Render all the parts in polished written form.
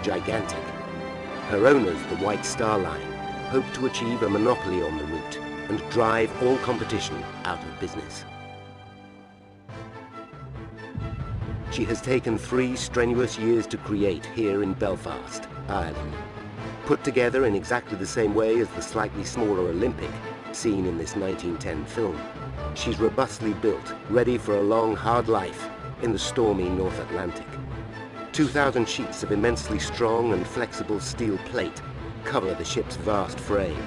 gigantic. Her owners, the White Star Line, hope to achieve a monopoly on the route and drive all competition out of business. She has taken 3 strenuous years to create here in Belfast, Ireland. Put together in exactly the same way as the slightly smaller Olympic, seen in this 1910 film, she's robustly built, ready for a long, hard life in the stormy North Atlantic. 2,000 sheets of immensely strong and flexible steel plate cover the ship's vast frame.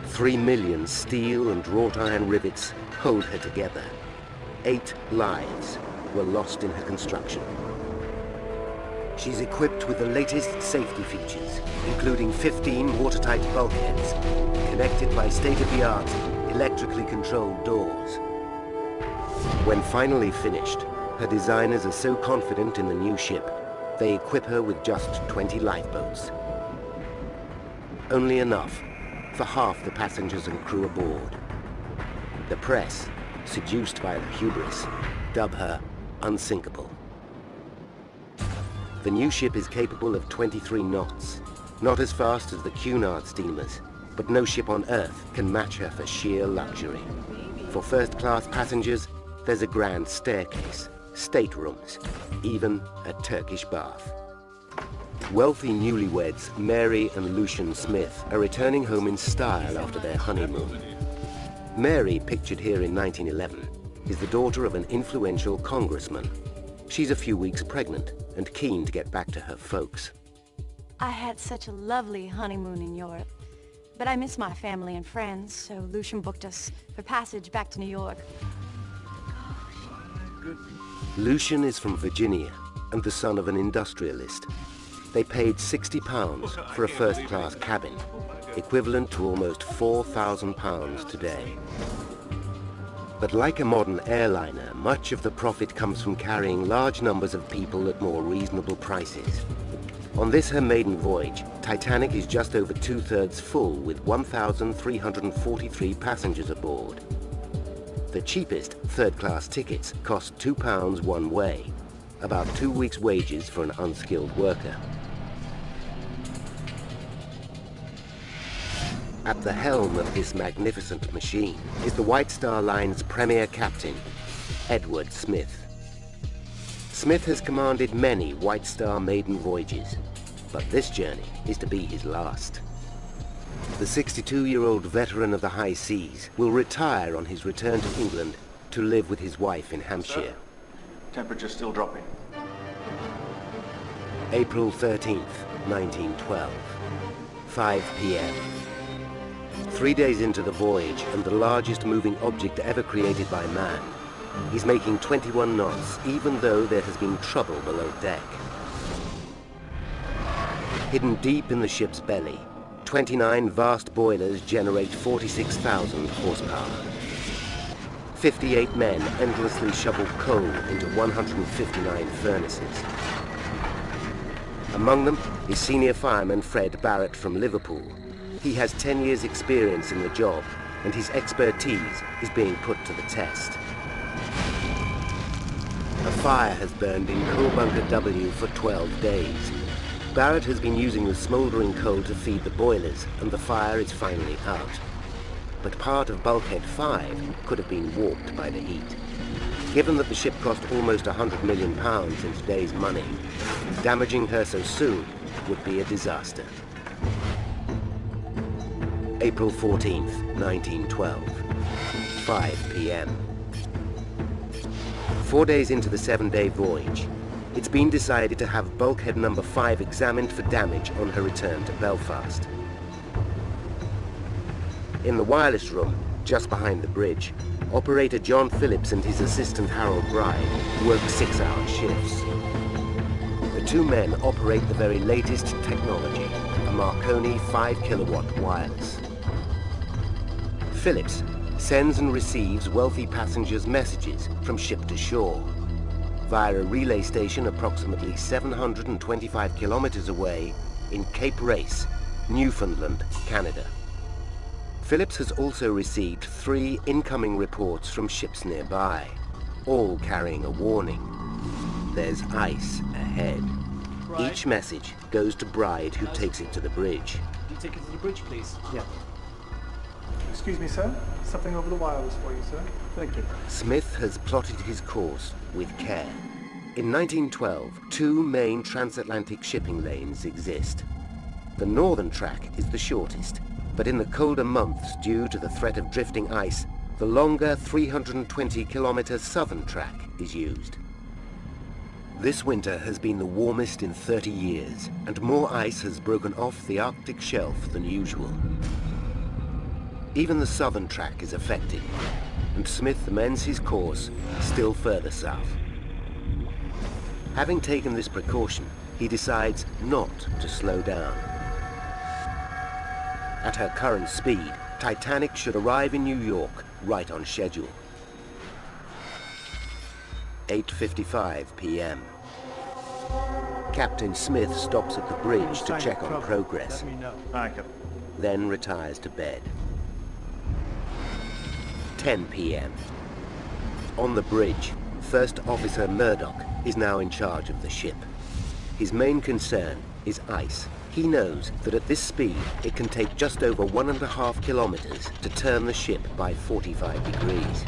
3 million steel and wrought iron rivets hold her together. 8 lives were lost in her construction. She's equipped with the latest safety features, including 15 watertight bulkheads, connected by state-of-the-art electrically controlled doors. When finally finished, her designers are so confident in the new ship, they equip her with just 20 lifeboats. Only enough for half the passengers and crew aboard. The press, seduced by her hubris, dub her unsinkable. The new ship is capable of 23 knots, not as fast as the Cunard steamers, but no ship on Earth can match her for sheer luxury. For first-class passengers, there's a grand staircase, staterooms, even a Turkish bath. Wealthy newlyweds Mary and Lucian Smith are returning home in style after their honeymoon. Mary, pictured here in 1911, is the daughter of an influential congressman. She's a few weeks pregnant and keen to get back to her folks. I had such a lovely honeymoon in Europe, but I miss my family and friends, so Lucian booked us for passage back to New York. Lucian is from Virginia and the son of an industrialist. They paid £60 for a first-class cabin, equivalent to almost £4,000 today. But like a modern airliner, much of the profit comes from carrying large numbers of people at more reasonable prices. On this her maiden voyage, Titanic is just over 2/3 full with 1,343 passengers aboard. The cheapest third-class tickets cost £2 one way, about 2 weeks' wages for an unskilled worker. At the helm of this magnificent machine is the White Star Line's premier captain, Edward Smith. Smith has commanded many White Star maiden voyages, but this journey is to be his last. The 62-year-old veteran of the high seas will retire on his return to England to live with his wife in Hampshire. Temperature still dropping. April 13th, 1912, 5 p.m. 3 days into the voyage and the largest moving object ever created by man, he's making 21 knots even though there has been trouble below deck. Hidden deep in the ship's belly, 29 vast boilers generate 46,000 horsepower. 58 men endlessly shovel coal into 159 furnaces. Among them is senior fireman Fred Barrett from Liverpool. He has 10 years' experience in the job, and his expertise is being put to the test. A fire has burned in coal bunker W for 12 days. Barrett has been using the smouldering coal to feed the boilers, and the fire is finally out. But part of bulkhead 5 could have been warped by the heat. Given that the ship cost almost £100 million in today's money, damaging her so soon would be a disaster. April 14th, 1912, 5 p.m. 4 days into the 7-day voyage, it's been decided to have bulkhead number 5 examined for damage on her return to Belfast. In the wireless room, just behind the bridge, operator John Phillips and his assistant Harold Bride work 6-hour shifts. The two men operate the very latest technology, a Marconi 5-kilowatt wireless. Phillips sends and receives wealthy passengers' messages from ship to shore via a relay station approximately 725 kilometers away in Cape Race, Newfoundland, Canada. Phillips has also received 3 incoming reports from ships nearby, all carrying a warning. There's ice ahead. Each message goes to bride who takes it to the bridge. You take it to the bridge, please. Yeah. Excuse me, sir. Something over the wireless for you, sir. Thank you. Smith has plotted his course with care. In 1912, two main transatlantic shipping lanes exist. The northern track is the shortest, but in the colder months due to the threat of drifting ice, the longer 320-kilometer southern track is used. This winter has been the warmest in 30 years, and more ice has broken off the Arctic shelf than usual. Even the southern track is affected, and Smith amends his course still further south. Having taken this precaution, he decides not to slow down. At her current speed, Titanic should arrive in New York right on schedule. 8:55 p.m. Captain Smith stops at the bridge to check on progress, Let me know. Aye, Captain. then retires to bed. 10 p.m. On the bridge, First Officer Murdoch is now in charge of the ship. His main concern is ice. He knows that at this speed, it can take just over 1.5 kilometers to turn the ship by 45 degrees.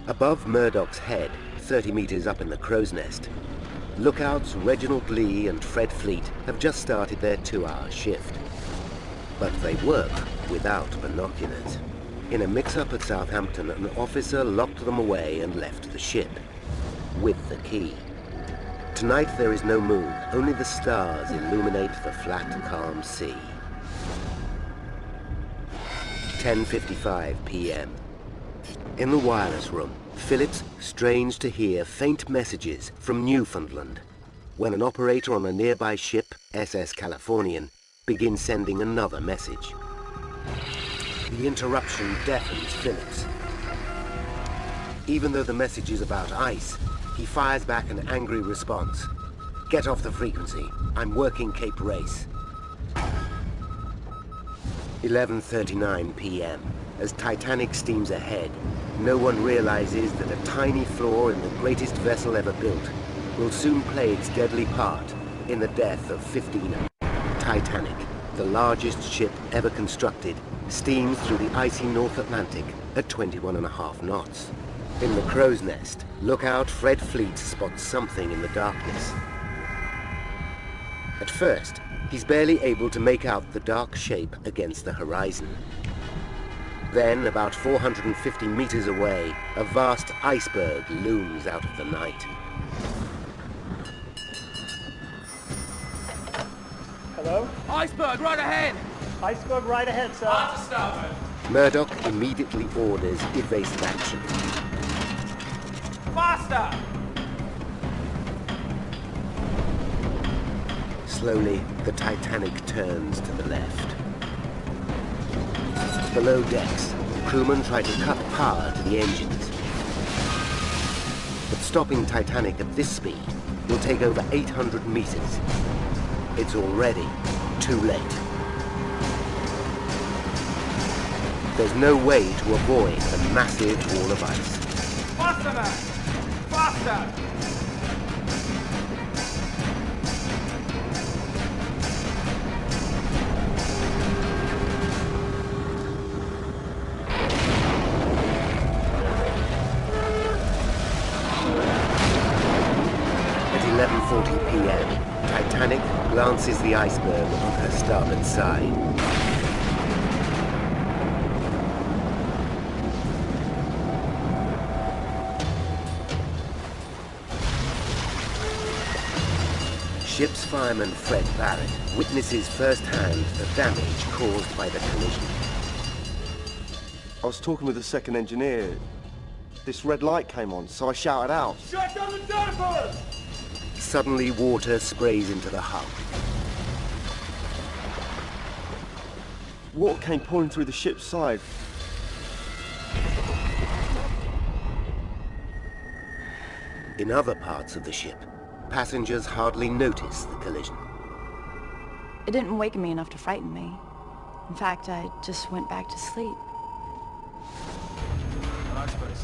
Above Murdoch's head, 30 meters up in the crow's nest, lookouts Reginald Lee and Fred Fleet have just started their 2-hour shift. But they work without binoculars. In a mix-up at Southampton, an officer locked them away and left the ship, with the key. Tonight there is no moon, only the stars illuminate the flat, calm sea. 10:55 p.m. In the wireless room, Phillips strains to hear faint messages from Newfoundland, when an operator on a nearby ship, SS Californian, begins sending another message. The interruption deafens Phillips. Even though the message is about ice, he fires back an angry response. Get off the frequency. I'm working Cape Race. 11:39 p.m. As Titanic steams ahead, no one realizes that a tiny flaw in the greatest vessel ever built will soon play its deadly part in the death of 15. Titanic, the largest ship ever constructed, steams through the icy North Atlantic at 21.5 knots. In the crow's nest, lookout Fred Fleet spots something in the darkness. At first, he's barely able to make out the dark shape against the horizon. Then, about 450 meters away, a vast iceberg looms out of the night. Hello? Iceberg, right ahead! Iceberg right ahead, sir. On to starboard. Murdoch immediately orders evasive action. Faster! Slowly, the Titanic turns to the left. Below decks, crewmen try to cut power to the engines. But stopping Titanic at this speed will take over 800 meters. It's already too late. There's no way to avoid the massive wall of ice. Faster, man! Faster! At 11:40 p.m., Titanic glances the iceberg on her starboard side. Ship's fireman Fred Barrett witnesses firsthand the damage caused by the collision. I was talking with the second engineer. This red light came on, so I shouted out. Shut down the dampers! Suddenly, water sprays into the hull. Water came pouring through the ship's side. In other parts of the ship, passengers hardly notice the collision. It didn't wake me enough to frighten me. In fact, I just went back to sleep.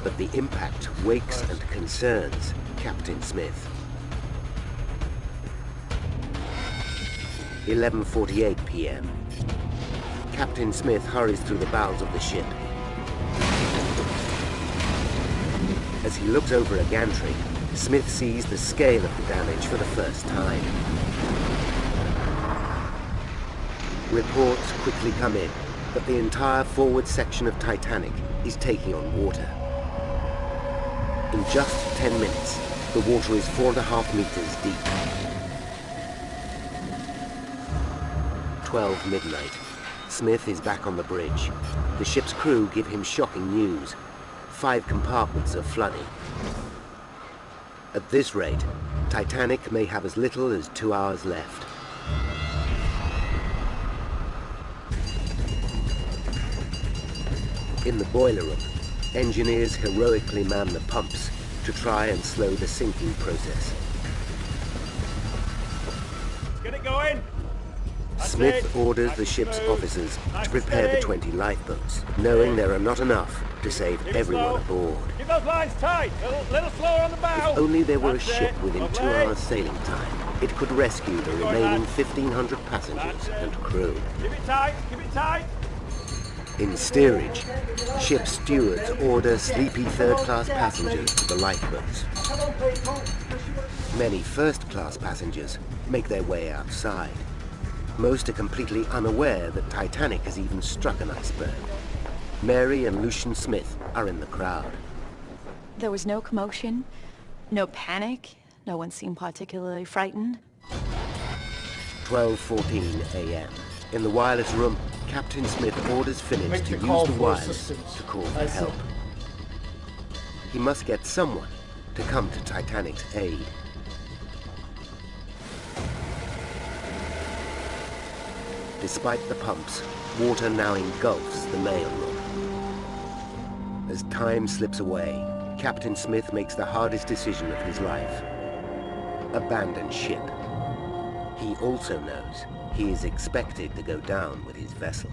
But the impact wakes and concerns Captain Smith. 11:48 p.m. Captain Smith hurries through the bowels of the ship. As he looks over a gantry, Smith sees the scale of the damage for the first time. Reports quickly come in that the entire forward section of Titanic is taking on water. In just 10 minutes, the water is 4.5 meters deep. 12 midnight. Smith is back on the bridge. The ship's crew give him shocking news. 5 compartments are flooding. At this rate, Titanic may have as little as 2 hours left. In the boiler room, engineers heroically man the pumps to try and slow the sinking process. Get it going. Smith orders the ship's officers to prepare the 20 lifeboats, knowing there are not enough to save everyone aboard. Keep those lines tight. A little slower on the bow. If only there were a ship within 2 hours sailing time, it could rescue the remaining 1,500 passengers and crew. Keep it tight. Keep it tight. In steerage, ship stewards order sleepy third-class passengers to the lifeboats. Many first-class passengers make their way outside. Most are completely unaware that Titanic has even struck an iceberg. Mary and Lucian Smith are in the crowd. There was no commotion, no panic. No one seemed particularly frightened. 12:14 a.m. In the wireless room, Captain Smith orders Phillips to use the wires to call for help. He must get someone to come to Titanic's aid. Despite the pumps, water now engulfs the mail room. As time slips away, Captain Smith makes the hardest decision of his life. Abandon ship. He also knows he is expected to go down with his vessel.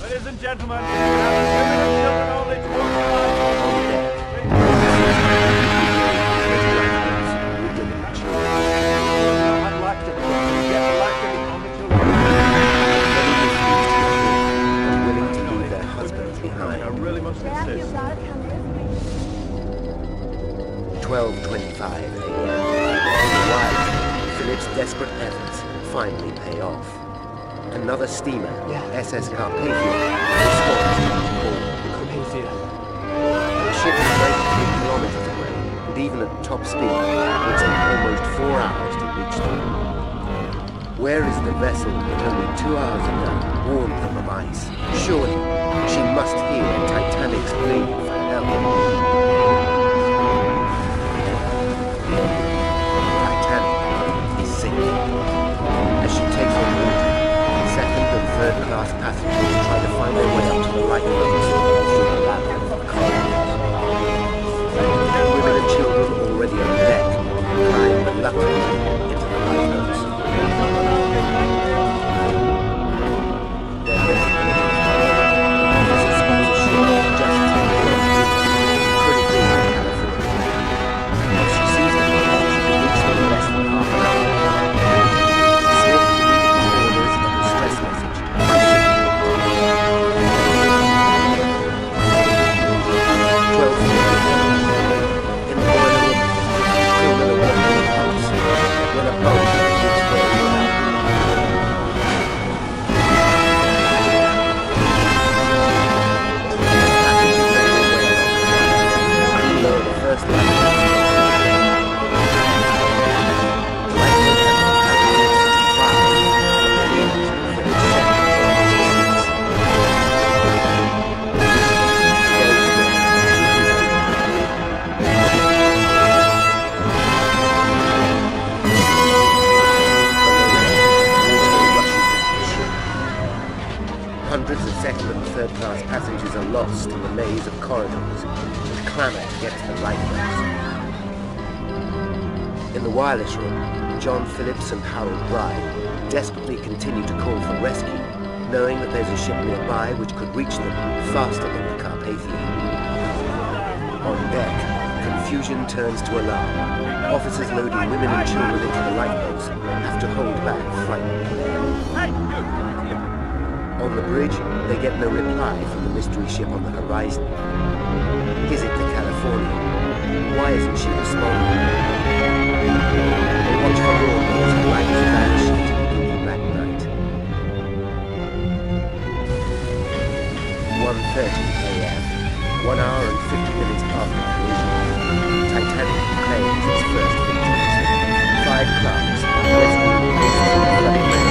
Ladies and gentlemen, we have women and children only to On deck, I'd like to get a life on the children. unwilling to leave their husbands behind. I really must insist. 12:25 a.m. On the wire, Philip's desperate efforts finally pay off. Another steamer, SS Carpathia, responds to his call. The ship is 93 kilometers away, and even at top speed, it will take almost 4 hours to reach them. Where is the vessel that only 2 hours ago warned them of ice? Surely, she must hear Titanic's plea for help. Titanic is sinking. As she takes on water, second and third class passengers try to find their way up to the lifeboats through the labyrinth of corridors. Women and children already on deck climb reluctantly into the lifeboats. Their officers spot a ship just 10 kilometers critically in California. If she sees them, she can reach them in less than half an hour. Smith immediately orders a distress message. 12:50 in the boiler room, crewmen are working the pumps when a boat keeps going without passengers make their way up and lower the first lifeboat. Hundreds of second and third class passengers are lost in the maze of corridors and clamour to get to the lifeboats. In the wireless room, John Phillips and Harold Bride desperately continue to call for rescue, knowing that there's a ship nearby which could reach them faster than the Carpathia. On deck, Confusion turns to alarm. Officers loading women and children into the lifeboats have to hold back frightened players. On the bridge, they get no reply from the mystery ship on the horizon. Is it the Californian? Why isn't she responding? They watch for dawn as lights vanish into the inky black night. 1:30 a.m. 1 hour and 50 minutes after collision. Titanic claims its first victims. 5 clerks rescued the flooded men.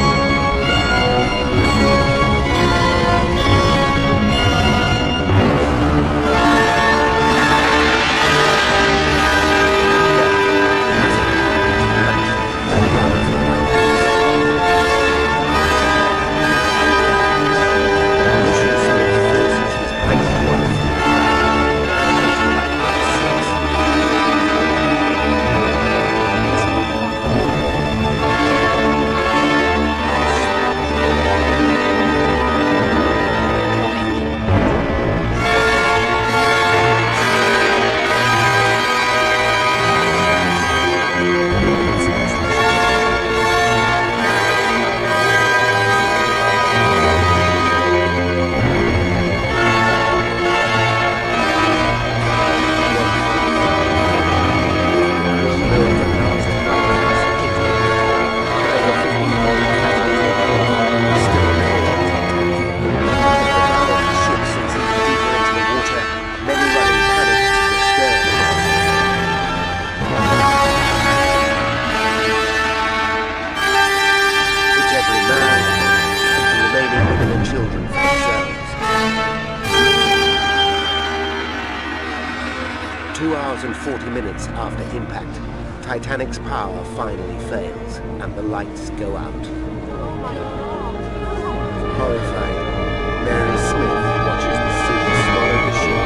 After impact, Titanic's power finally fails, and the lights go out. Horrified, Mary Smith watches the sea swallow the ship.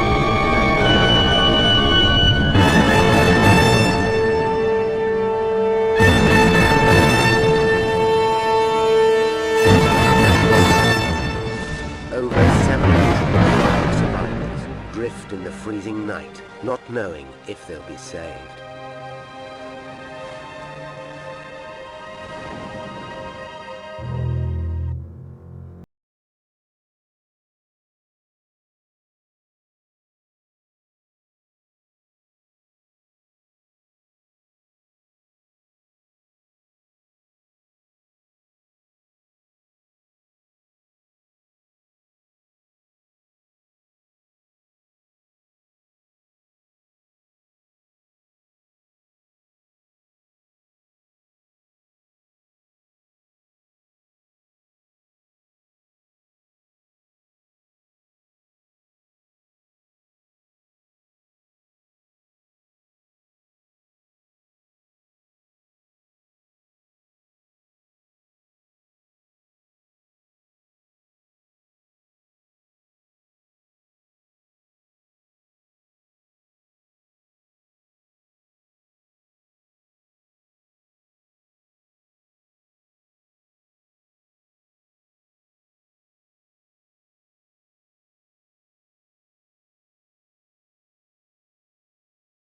Over 700 survivors drift in the freezing night, not knowing if they'll be saved.